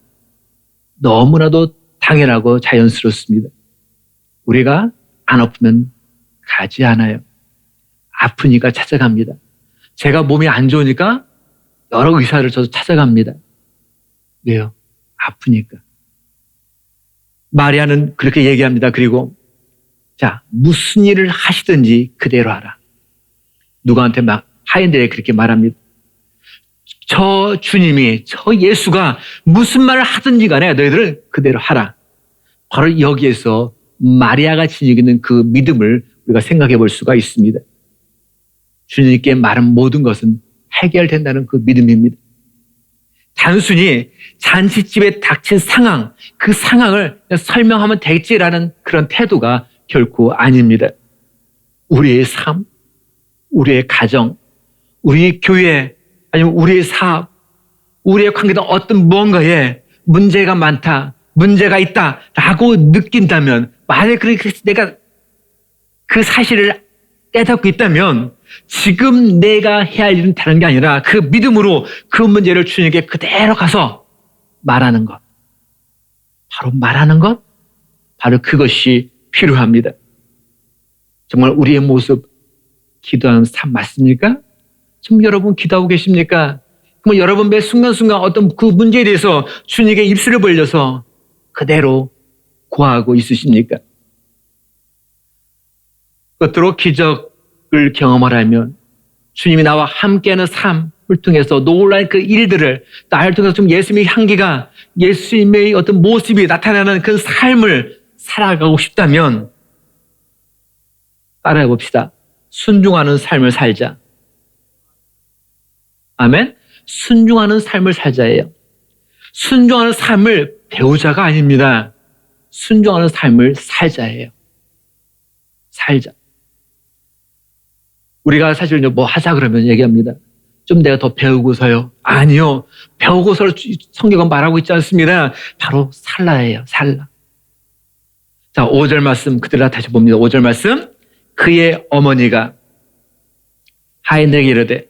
너무나도 당연하고 자연스럽습니다. 우리가 안 아프면 가지 않아요. 아프니까 찾아갑니다. 제가 몸이 안 좋으니까 여러 의사를 저도 찾아갑니다. 왜요? 아프니까. 마리아는 그렇게 얘기합니다. 그리고 자, 무슨 일을 하시든지 그대로 하라. 누구한테 막 하인들에게 그렇게 말합니다. 저 주님이, 저 예수가 무슨 말을 하든지 간에 너희들은 그대로 하라. 바로 여기에서 마리아가 지니고 있는 그 믿음을 우리가 생각해 볼 수가 있습니다. 주님께 말한 모든 것은 해결된다는 그 믿음입니다. 단순히 잔치집에 닥친 상황, 그 상황을 설명하면 되겠지라는 그런 태도가 결코 아닙니다. 우리의 삶, 우리의 가정, 우리 교회, 아니면 우리의 사업, 우리의 관계도 어떤 무언가에 문제가 많다, 문제가 있다라고 느낀다면, 만약에 그렇게 내가 그 사실을 깨닫고 있다면 지금 내가 해야 할 일은 다른 게 아니라 그 믿음으로 그 문제를 주님께 그대로 가서 말하는 것. 바로 말하는 것, 바로 그것이 필요합니다. 정말 우리의 모습, 기도하는 삶 맞습니까? 지금 여러분 기도하고 계십니까? 그럼 여러분 매 순간순간 어떤 그 문제에 대해서 주님께 입술을 벌려서 그대로 고하고 있으십니까? 끝으로 기적을 경험하려면 주님이 나와 함께하는 삶을 통해서 놀라운 그 일들을 나를 통해서 좀 예수님의 향기가, 예수님의 어떤 모습이 나타나는 그 삶을 살아가고 싶다면 따라해 봅시다. 순종하는 삶을 살자. 아멘? 순종하는 삶을 살자예요. 순종하는 삶을 배우자가 아닙니다. 순종하는 삶을 살자예요. 살자. 우리가 사실 뭐 하자 그러면 얘기합니다. 좀 내가 더 배우고서요. 아니요. 배우고서 성경은 말하고 있지 않습니다. 바로 살라예요. 살라. 자, 5절 말씀 그대로 다시 봅니다. 5절 말씀. 그의 어머니가 하인에게 이르되,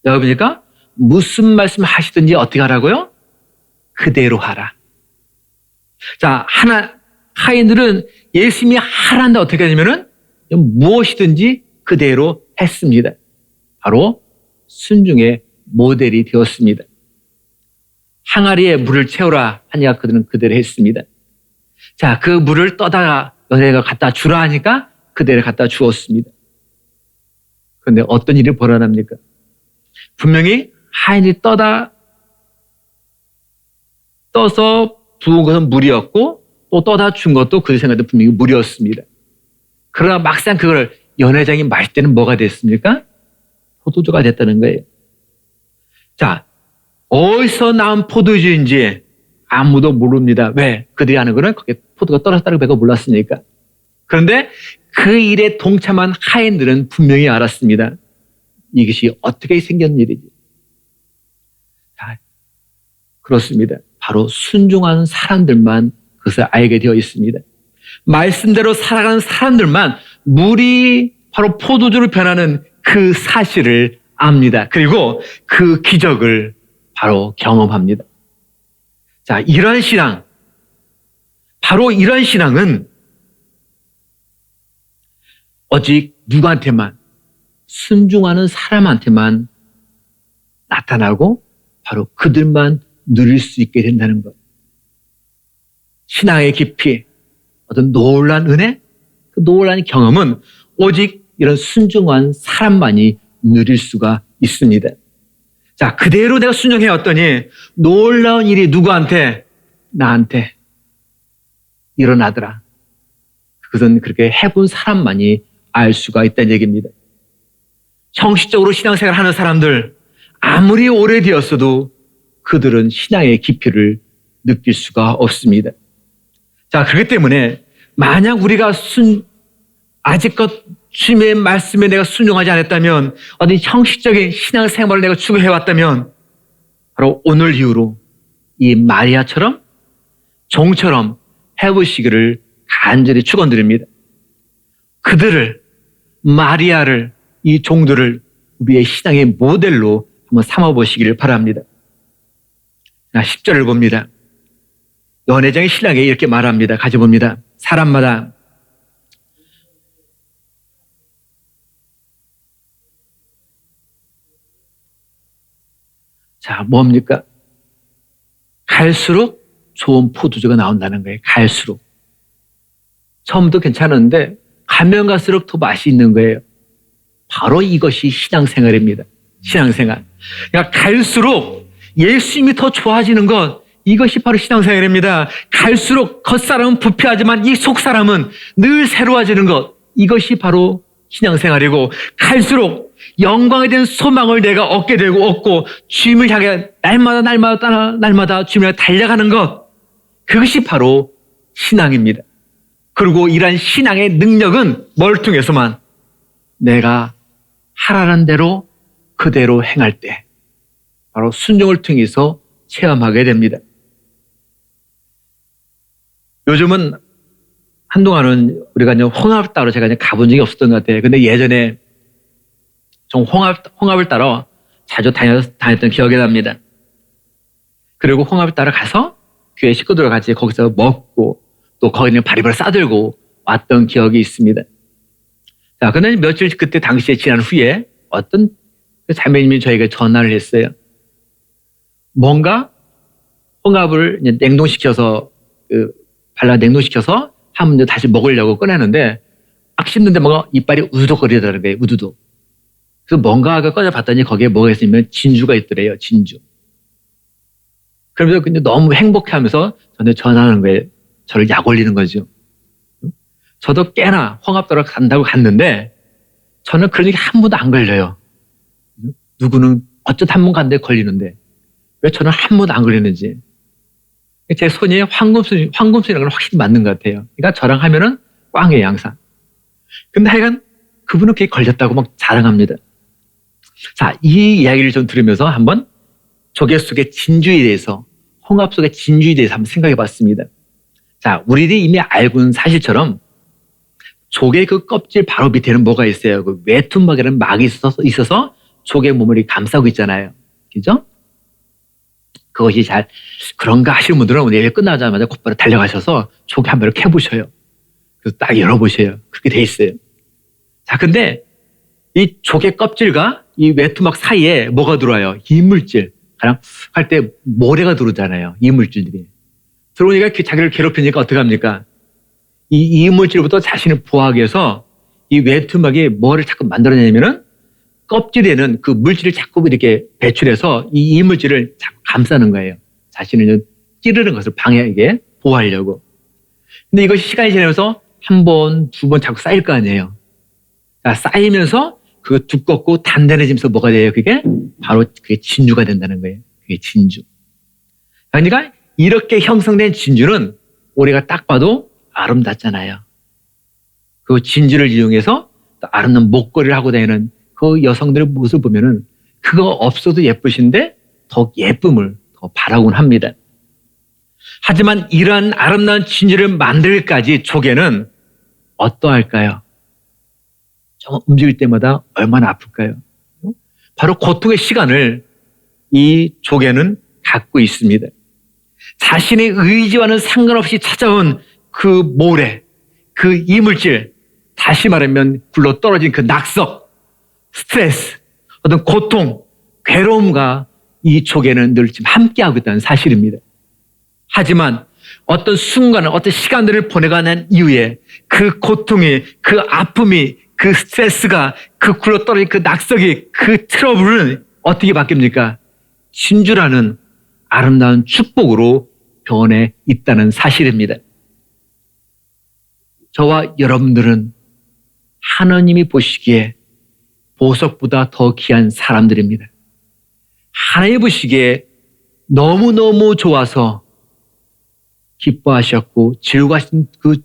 여러분이니까 무슨 말씀 하시든지 어떻게 하라고요? 그대로 하라. 자, 하인들은 예수님이 하란다 어떻게 하냐면은 무엇이든지 그대로 했습니다. 바로 순종의 모델이 되었습니다. 항아리에 물을 채우라 하니까 그들은 그대로 했습니다. 자, 그 물을 떠다가 너네가 갖다 주라 하니까 그대로 갖다 주었습니다. 그런데 어떤 일이 벌어납니까? 분명히 하인이 떠서 부은 것은 물이었고 또 떠다 준 것도 그들 생각도 분명히 물이었습니다. 그러나 막상 그걸 연회장이 마실 때는 뭐가 됐습니까? 포도주가 됐다는 거예요. 자, 어디서 나온 포도주인지 아무도 모릅니다. 왜? 그들이 아는 거는 거기에 포도가 떨어졌다는 배가 몰랐으니까. 그런데 그 일에 동참한 하인들은 분명히 알았습니다. 이것이 어떻게 생긴 일이지? 자, 그렇습니다. 바로 순종하는 사람들만 그것을 알게 되어 있습니다. 말씀대로 살아가는 사람들만 물이 바로 포도주로 변하는 그 사실을 압니다. 그리고 그 기적을 바로 경험합니다. 자, 이런 신앙, 바로 이런 신앙은 오직 누구한테만, 순종하는 사람한테만 나타나고 바로 그들만 누릴 수 있게 된다는 것. 신앙의 깊이, 어떤 놀라운 은혜, 그 놀라운 경험은 오직 이런 순종한 사람만이 누릴 수가 있습니다. 자, 그대로 내가 순종해 왔더니 놀라운 일이 누구한테? 나한테 일어나더라. 그것은 그렇게 해본 사람만이 알 수가 있다는 얘기입니다. 형식적으로 신앙생활 하는 사람들, 아무리 오래되었어도 그들은 신앙의 깊이를 느낄 수가 없습니다. 자, 그렇기 때문에 만약 우리가 아직껏 주님의 말씀에 내가 순종하지 않았다면, 어떤 형식적인 신앙생활을 내가 추구해왔다면, 바로 오늘 이후로 이 마리아처럼 종처럼 해보시기를 간절히 축원드립니다. 그들을, 마리아를 이 종들을 우리의 신앙의 모델로 한번 삼아보시기를 바랍니다. 10절을 봅니다. 연회장의 신랑에 이렇게 말합니다. 가져봅니다. 사람마다 자, 뭡니까? 갈수록 좋은 포도주가 나온다는 거예요. 갈수록. 처음부터 괜찮은데 가면 갈수록 더 맛이 있는 거예요. 바로 이것이 신앙생활입니다. 신앙생활. 그러니까 갈수록 예수님이 더 좋아지는 것, 이것이 바로 신앙생활입니다. 갈수록 겉사람은 부패하지만 이 속사람은 늘 새로워지는 것, 이것이 바로 신앙생활이고, 갈수록 영광에 대한 소망을 내가 얻게 되고 얻고 주님을 향해 날마다 주님을 향해 달려가는 것, 그것이 바로 신앙입니다. 그리고 이러한 신앙의 능력은 뭘 통해서만? 내가 하라는 대로 그대로 행할 때 바로 순종을 통해서 체험하게 됩니다. 요즘은 한동안은 우리가 이제 홍합 따러 제가 이제 가본 적이 없었던 것 같아요. 근데 예전에 좀 홍합을 따러 자주 다녔던 기억이 납니다. 그리고 홍합을 따러 가서 교회 식구들과 같이 거기서 먹고 또 거기는 바리바리 싸들고 왔던 기억이 있습니다. 자, 근데 며칠 그때 당시에 지난 후에 어떤 자매님이 저에게 전화를 했어요. 뭔가 홍합을 이제 냉동시켜서 냉동시켜서 하면 다시 먹으려고 꺼내는데 딱 씹는데 뭔가 이빨이 우두둑거리더라는 거예요. 우두둑. 그래서 뭔가가 꺼내봤더니 거기에 뭐가 있으면 진주가 있더래요. 진주. 그러면서 근데 너무 행복해하면서 저한테 전화하는 거예요. 저를 약 올리는 거죠. 저도 꽤나 홍합 따러 간다고 갔는데 저는 그런 얘기 한 번도 안 걸려요. 누구는 어쩌다 한 번 갔는데 걸리는데 왜 저는 한 번도 안 걸리는지. 제 손이 황금손이라는 건 확실히 맞는 것 같아요. 그러니까 저랑 하면은 꽝이에요, 항상. 근데 하여간 그분은 그게 걸렸다고 막 자랑합니다. 자, 이 이야기를 좀 들으면서 한번 조개 속의 진주에 대해서, 홍합 속의 진주에 대해서 한번 생각해 봤습니다. 자, 우리들이 이미 알고 있는 사실처럼 조개 그 껍질 바로 밑에는 뭐가 있어요? 그 외투막이라는 막이 있어서 조개 몸을 감싸고 있잖아요. 그죠? 그것이 잘 그런가 하시는 분들은 오늘 예배 끝나자마자 곧바로 달려가셔서 조개 한 번을 캐보셔요. 그래서 딱 열어보셔요. 그렇게 돼 있어요. 자, 근데 이 조개 껍질과 이 외투막 사이에 뭐가 들어와요? 이물질. 가령 할 때 모래가 들어오잖아요. 이물질들이. 들어오니까 자기를 괴롭히니까 어떻게 합니까? 이 이물질부터 자신을 보호하기 위해서 이 외투막이 뭐를 자꾸 만들어내냐면은 껍질에는 그 물질을 자꾸 이렇게 배출해서 이 이물질을 자꾸 감싸는 거예요. 자신을 찌르는 것을 방해하게 보호하려고. 근데 이것이 시간이 지나면서 한 번, 두 번 자꾸 쌓일 거 아니에요. 쌓이면서 그 두껍고 단단해지면서 뭐가 돼요? 그게 바로 그게 진주가 된다는 거예요. 그게 진주. 그러니까 이렇게 형성된 진주는 우리가 딱 봐도 아름답잖아요. 그 진주를 이용해서 또 아름다운 목걸이를 하고 다니는 그 여성들의 모습을 보면은 그거 없어도 예쁘신데 더 예쁨을 더 바라곤 합니다. 하지만 이러한 아름다운 진주를 만들기까지 조개는 어떠할까요? 좀 움직일 때마다 얼마나 아플까요? 바로 고통의 시간을 이 조개는 갖고 있습니다. 자신의 의지와는 상관없이 찾아온 그 모래, 그 이물질, 다시 말하면 굴러 떨어진 그 낙석, 스트레스, 어떤 고통, 괴로움과 이 조개는 늘 지금 함께하고 있다는 사실입니다. 하지만 어떤 순간을, 어떤 시간들을 보내가는 이후에 그 고통이, 그 아픔이, 그 스트레스가, 그 굴러 떨어진 그 낙석이, 그 트러블은 어떻게 바뀝니까? 진주라는 아름다운 축복으로 변해 있다는 사실입니다. 저와 여러분들은 하나님이 보시기에 보석보다 더 귀한 사람들입니다. 하나님이 보시기에 너무너무 좋아서 기뻐하셨고 즐거워하신 그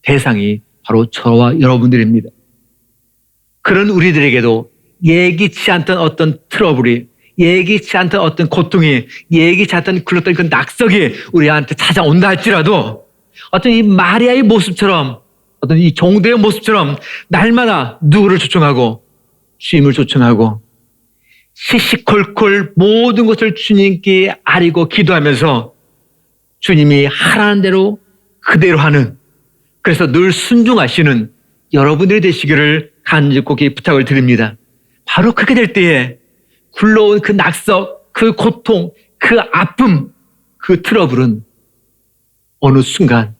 대상이 바로 저와 여러분들입니다. 그런 우리들에게도 예기치 않던 어떤 트러블이, 예기치 않던 어떤 고통이, 예기치 않던 굴렀던 그 낙석이 우리한테 찾아온다 할지라도 어떤 이 마리아의 모습처럼, 어떤 이 종대의 모습처럼 날마다 누구를 초청하고 주님을 초청하고 시시콜콜 모든 것을 주님께 아리고 기도하면서 주님이 하라는 대로 그대로 하는, 그래서 늘 순종하시는 여러분들이 되시기를 간곡히 부탁을 드립니다. 바로 그렇게 될 때에 굴러온 그 낙석, 그 고통, 그 아픔, 그 트러블은 어느 순간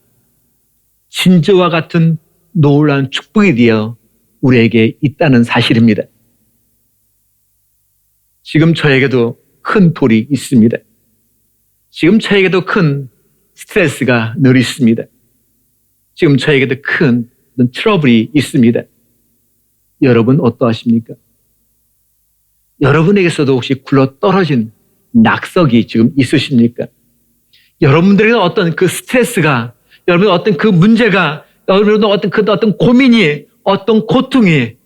진저와 같은 놀라운 축복이 되어 우리에게 있다는 사실입니다. 지금 저에게도 큰 돌이 있습니다. 지금 저에게도 큰 스트레스가 늘 있습니다. 지금 저에게도 큰 트러블이 있습니다. 여러분 어떠하십니까? 여러분에게서도 혹시 굴러 떨어진 낙석이 지금 있으십니까? 여러분들에게 어떤 그 스트레스가, 여러분의 어떤 그 문제가, 여러분의 어떤 고민이, 어떤 고통이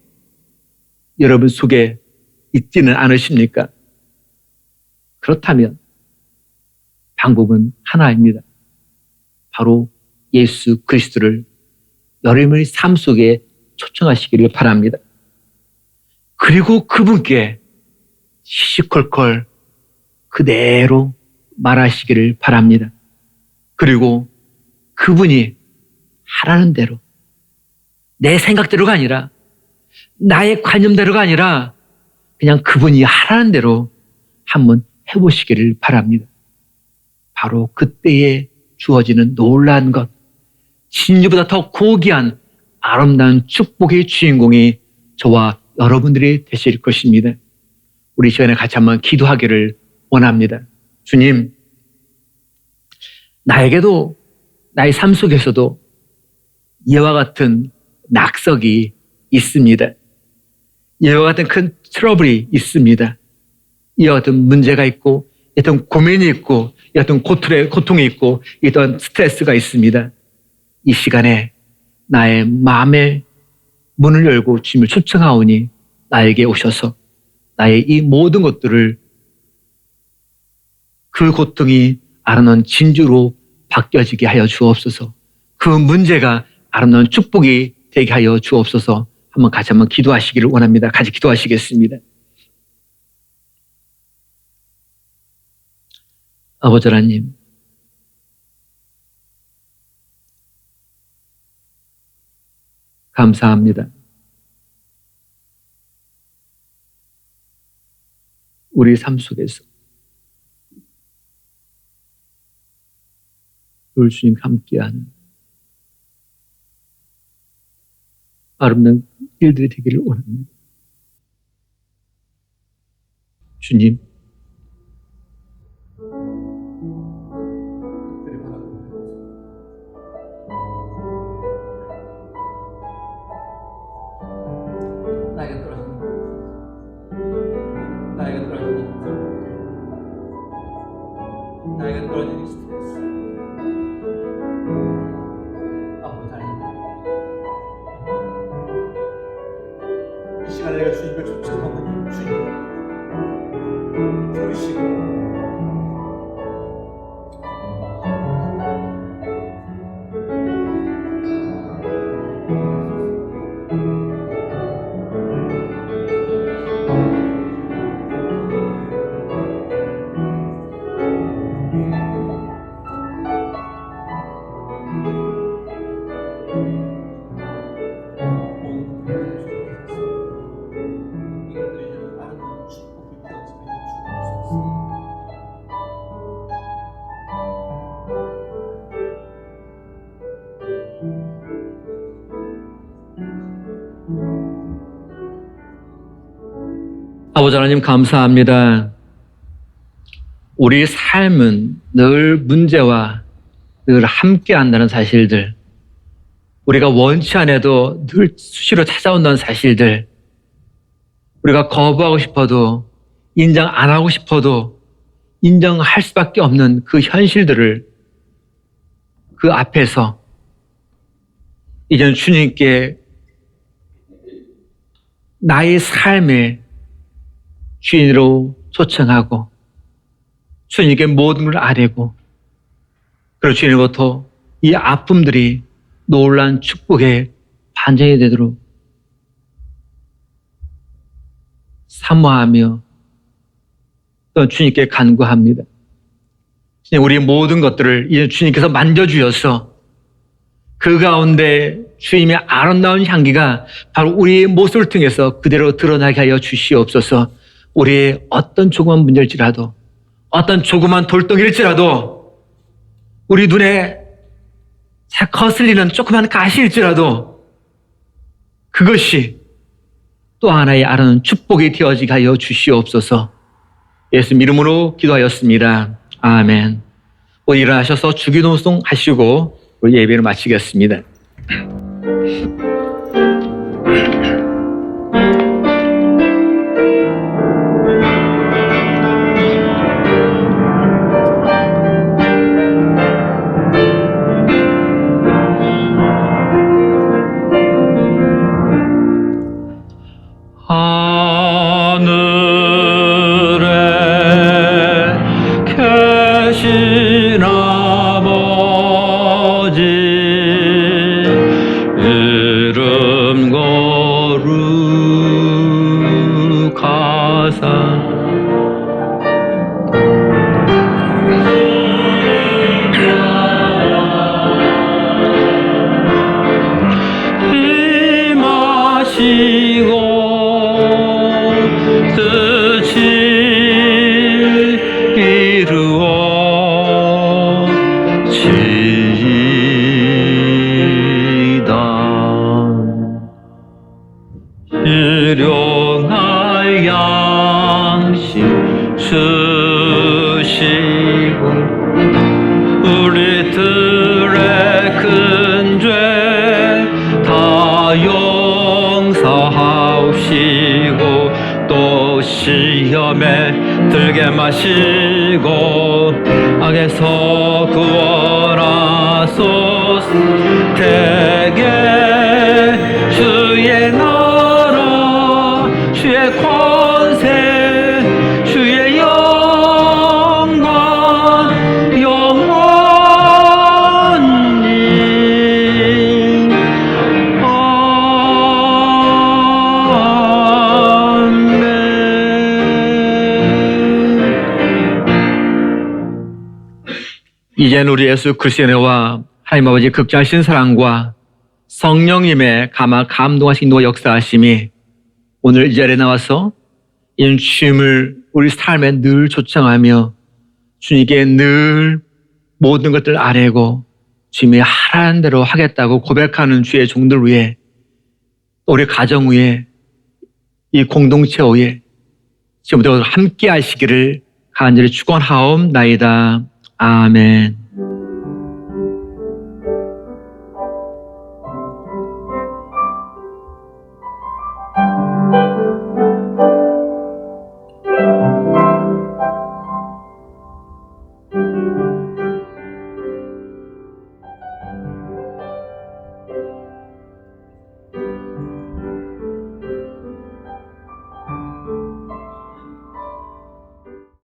여러분 속에 있지는 않으십니까? 그렇다면 방법은 하나입니다. 바로 예수 그리스도를 여러분의 삶 속에 초청하시기를 바랍니다. 그리고 그분께 시시콜콜 그대로 말하시기를 바랍니다. 그리고 그분이 하라는 대로, 내 생각대로가 아니라, 나의 관념대로가 아니라 그냥 그분이 하라는 대로 한번 해보시기를 바랍니다. 바로 그때에 주어지는 놀라운 것, 진주보다 더 고귀한 아름다운 축복의 주인공이 저와 여러분들이 되실 것입니다. 우리 시간에 같이 한번 기도하기를 원합니다. 주님, 나에게도 나의 삶 속에서도 이와 같은 낙석이 있습니다. 이와 같은 큰 트러블이 있습니다. 이와 같은 문제가 있고, 어떤 고민이 있고, 어떤 고통이 있고, 어떤 스트레스가 있습니다. 이 시간에 나의 마음의 문을 열고 주님을 초청하오니 나에게 오셔서 나의 이 모든 것들을 그 고통이 아름다운 진주로 바뀌어지게 하여 주옵소서. 그 문제가 아름다운 축복이 되게 하여 주옵소서. 같이 한번 기도하시기를 원합니다. 같이 기도하시겠습니다. 아버지 하나님, 감사합니다. 우리 삶 속에서 늘 주님 함께하는 아름다운 일들이 되기를 원합니다. 주님, 나에게 떨어지는 나에게 떨어지는 나에게 떨어지는 스트레스, 아버지 하나님, 이 시간에 내가 주님을 초청하오니 주님 들으시고 아버지 하나님 감사합니다. 우리 삶은 늘 문제와 늘 함께 한다는 사실들, 우리가 원치 않아도 늘 수시로 찾아온다는 사실들, 우리가 거부하고 싶어도 인정 안 하고 싶어도 인정할 수밖에 없는 그 현실들을 그 앞에서 이제는 주님께 나의 삶의 주인으로 초청하고 주님께 모든 걸 아뢰고, 그리고 주님으로부터 이 아픔들이 놀라운 축복의 반전이 되도록 사모하며 또 주님께 간구합니다. 우리 모든 것들을 이제 주님께서 만져주셔서 그 가운데 주님의 아름다운 향기가 바로 우리의 모습을 통해서 그대로 드러나게 하여 주시옵소서. 우리의 어떤 조그만 문제일지라도, 어떤 조그만 돌덩이일지라도, 우리 눈에 거슬리는 조그만 가시일지라도 그것이 또 하나의 아름다운 축복이 되어지게 하여 주시옵소서. 예수님 이름으로 기도하였습니다. 아멘. 오늘 일어나셔서 주기도송 하시고 우리 예배를 마치겠습니다. 하늘에 계신 아버지 이름 거룩하사 임하시고 뜻이 이루어지이다. 일용할 양식 주시고 우리들의 큰 죄 다 용서하옵시고 또 시험에 들게 마시고 악에서 구원하소서. 대개 주의 나라 주의 권세 주의 영광 영원히 이제는 우리 예수 그리스도의 은혜와 하나님 아버지의 극장하신 사랑과 성령님의 감동하신 인도와 역사하심이 오늘 이 자리에 나와서 이런 주님을 우리 삶에 늘 초청하며 주님께 늘 모든 것들을 아뢰고 주님이 하라는 대로 하겠다고 고백하는 주의 종들 위해 우리 가정 위에 이 공동체 위에 지금부터 함께 하시기를 간절히 축원하옵나이다. 아멘.